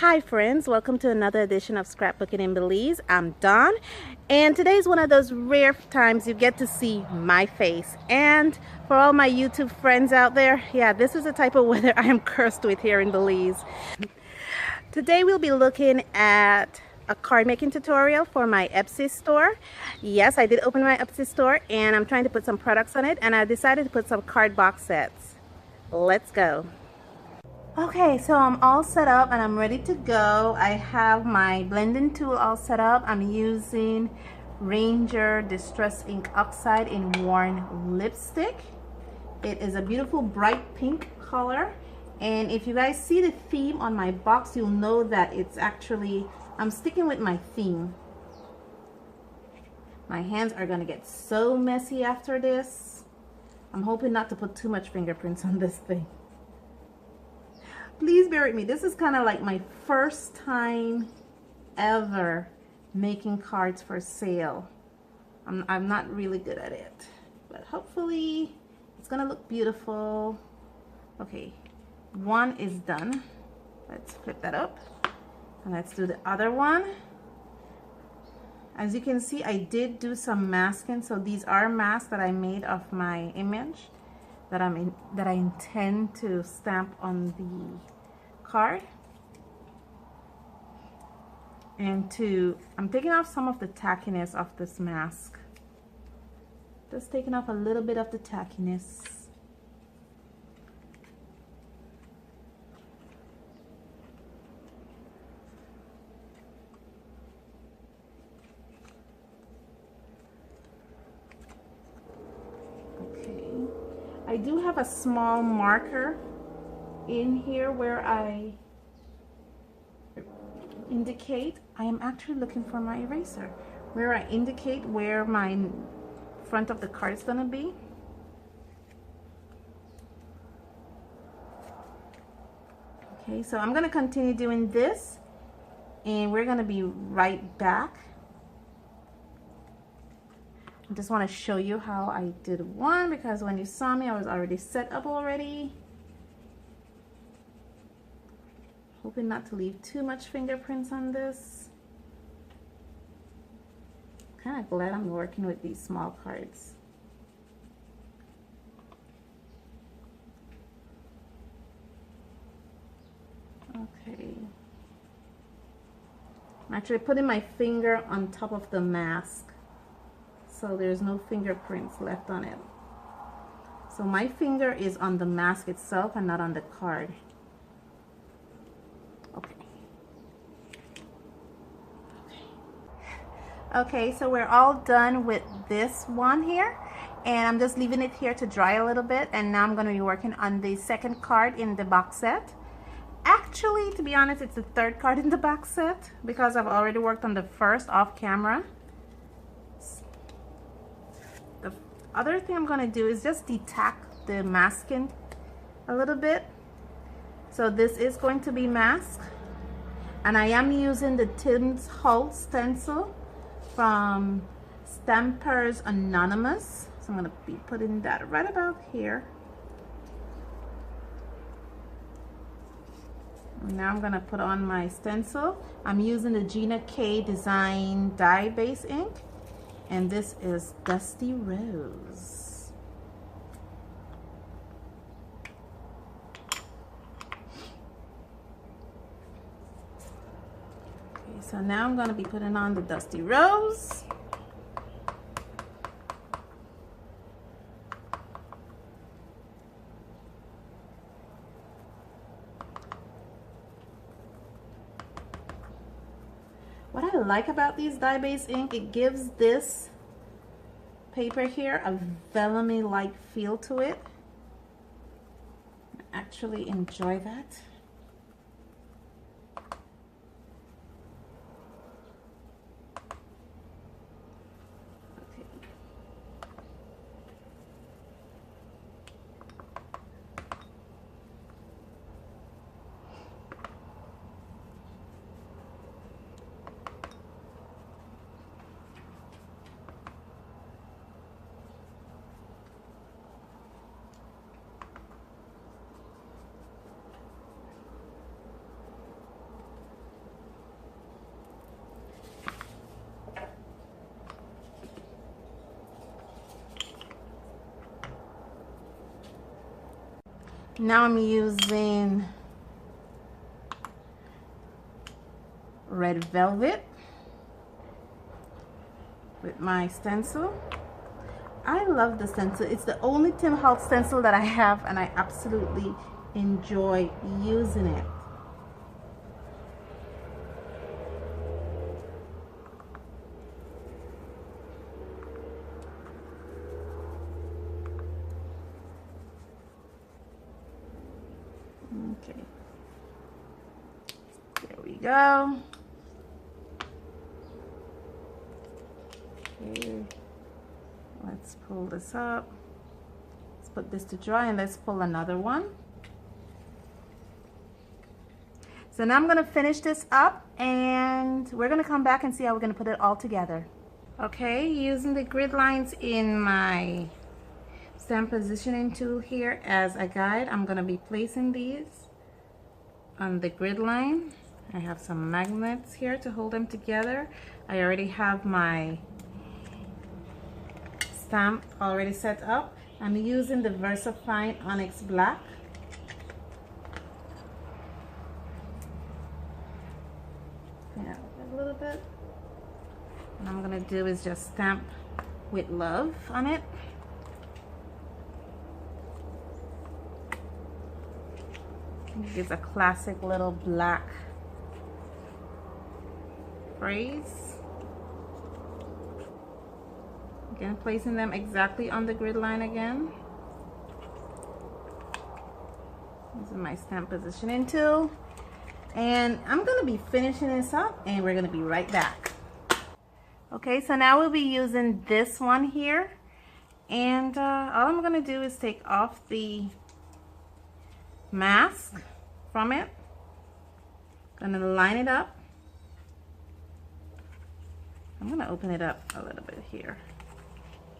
Hi friends, welcome to another edition of Scrapbooking in Belize. I'm Dawn, and today's one of those rare times you get to see my face. And for all my YouTube friends out there, yeah, this is the type of weather I am cursed with here in Belize. Today we'll be looking at a card making tutorial for my Etsy store. Yes, I did open my Etsy store and I'm trying to put some products on it, and I decided to put some card box sets. Let's go. Okay, so I'm all set up and I'm ready to go. I have my blending tool all set up. I'm using Ranger Distress Ink Oxide in Worn Lipstick. It is a beautiful bright pink color, and if you guys see the theme on my box, you'll know that it's actually, I'm sticking with my theme. My hands are gonna get so messy after this. I'm hoping not to put too much fingerprints on this thing. Please bear with me. This is kind of like my first time ever making cards for sale. I'm not really good at it, but hopefully it's gonna look beautiful. Okay, one is done. Let's flip that up and let's do the other one. As you can see, I did do some masking, so these are masks that I made of my image that I intend to stamp on the card. And I'm taking off some of the tackiness of this mask. Just taking off a little bit of the tackiness. I do have a small marker in here where I indicate, I am actually looking for my eraser, where I indicate where my front of the card is going to be. Okay, so I'm going to continue doing this and we're going to be right back. I just want to show you how I did one, because when you saw me I was already set up already. Hoping not to leave too much fingerprints on this. Kind of glad I'm working with these small cards. Okay. I'm actually putting my finger on top of the mask, so there's no fingerprints left on it. So my finger is on the mask itself and not on the card. Okay, so we're all done with this one here, and I'm just leaving it here to dry a little bit, and now I'm going to be working on the second card in the box set. Actually, to be honest, it's the third card in the box set, because I've already worked on the first off camera. The other thing I'm going to do is just detack the masking a little bit. So this is going to be masked, and I am using the Tim's Holt stencil from Stampers Anonymous. So I'm going to be putting that right about here. And now I'm going to put on my stencil. I'm using the Gina K Design dye base ink, and this is Dusty Rose. So now I'm going to be putting on the Dusty Rose. What I like about these dye-based ink, it gives this paper here a vellum-like feel to it. I actually enjoy that. Now I'm using red velvet with my stencil. I love the stencil. It's the only Tim Holtz stencil that I have, and I absolutely enjoy using it. Okay, there we go. Okay, let's pull this up. Let's put this to dry, and let's pull another one. So now I'm going to finish this up, and we're going to come back and see how we're going to put it all together. Okay, using the grid lines in my stamp positioning tool here as a guide, I'm going to be placing these on the grid line. I have some magnets here to hold them together. I already have my stamp already set up. I'm using the VersaFine Onyx Black. Yeah, a little bit. What I'm gonna do is just stamp with love on it. It gives a classic little black phrase. Again, placing them exactly on the grid line again. Using my stamp positioning tool. And I'm going to be finishing this up, and we're going to be right back. Okay, so now we'll be using this one here. And all I'm going to do is take off the mask from it. I'm going to line it up. I'm going to open it up a little bit here.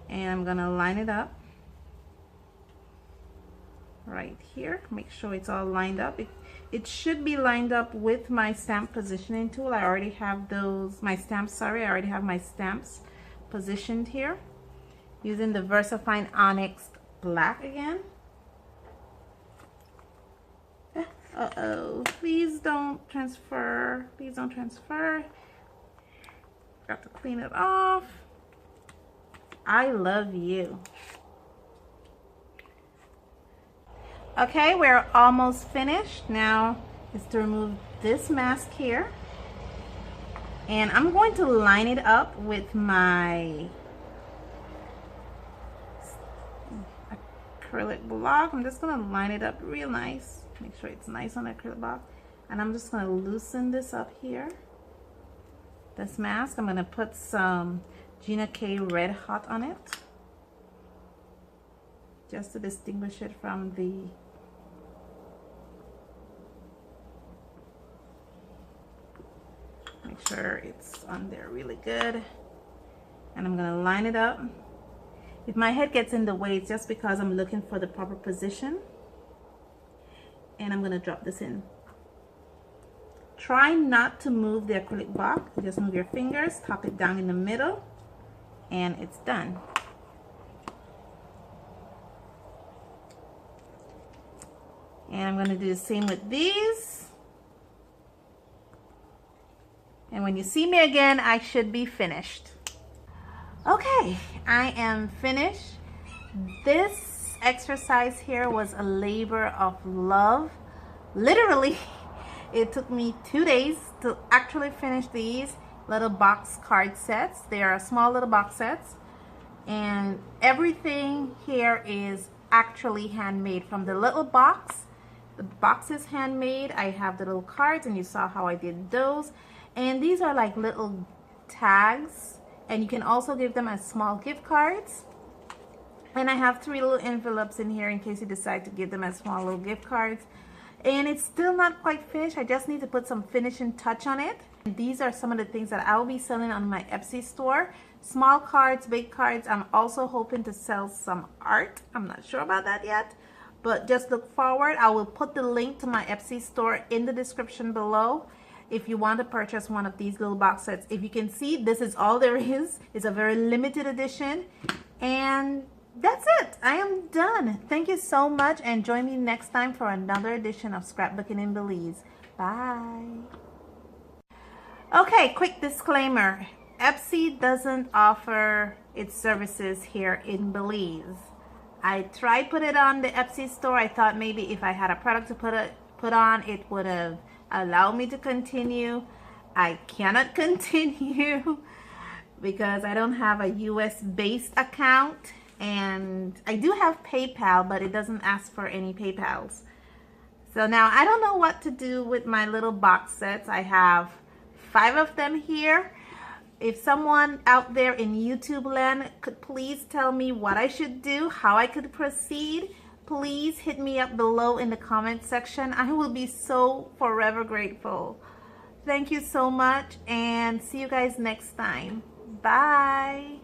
And I'm going to line it up right here. Make sure it's all lined up. It should be lined up with my stamp positioning tool. I already have those, my stamps, sorry, I already have my stamps positioned here. Using the VersaFine Onyx Black again. Uh-oh, please don't transfer. Please don't transfer. Got to clean it off. I love you. Okay, we're almost finished. Now is to remove this mask here. And I'm going to line it up with my acrylic block. I'm just going to line it up real nice. Make sure it's nice on the acrylic block. And I'm just going to loosen this up here. This mask, I'm going to put some Gina K Red Hot on it. Just to distinguish it from the make sure it's on there really good. And I'm gonna line it up. If my head gets in the way, it's just because I'm looking for the proper position. And I'm gonna drop this in. Try not to move the acrylic block. Just move your fingers, tap it down in the middle, and it's done. And I'm going to do the same with these. And when you see me again, I should be finished. Okay, I am finished. This exercise here was a labor of love. Literally, it took me 2 days to actually finish these little box card sets. They are small little box sets. And everything here is actually handmade. From the little box, the box is handmade. I have the little cards, and you saw how I did those. And these are like little tags, and you can also give them as small gift cards. And I have 3 little envelopes in here in case you decide to give them as small little gift cards. And it's still not quite finished. I just need to put some finishing touch on it. And these are some of the things that I'll be selling on my Etsy store. Small cards, big cards. I'm also hoping to sell some art. I'm not sure about that yet, but just look forward. I will put the link to my Etsy store in the description below if you want to purchase one of these little box sets. If you can see, this is all there is. It's a very limited edition, and That's it. I am done. Thank you so much, and join me next time for another edition of Scrapbooking in Belize. Bye. Okay, quick disclaimer. Etsy doesn't offer its services here in Belize. I tried put it on the Etsy store. I thought maybe if I had a product to put on, it would have allowed me to continue. I cannot continue because I don't have a US based account, and I do have PayPal, but it doesn't ask for any PayPals. So now I don't know what to do with my little box sets. I have 5 of them here. If someone out there in YouTube land could please tell me what I should do, how I could proceed, please hit me up below in the comment section. I will be so forever grateful. Thank you so much, and see you guys next time. Bye.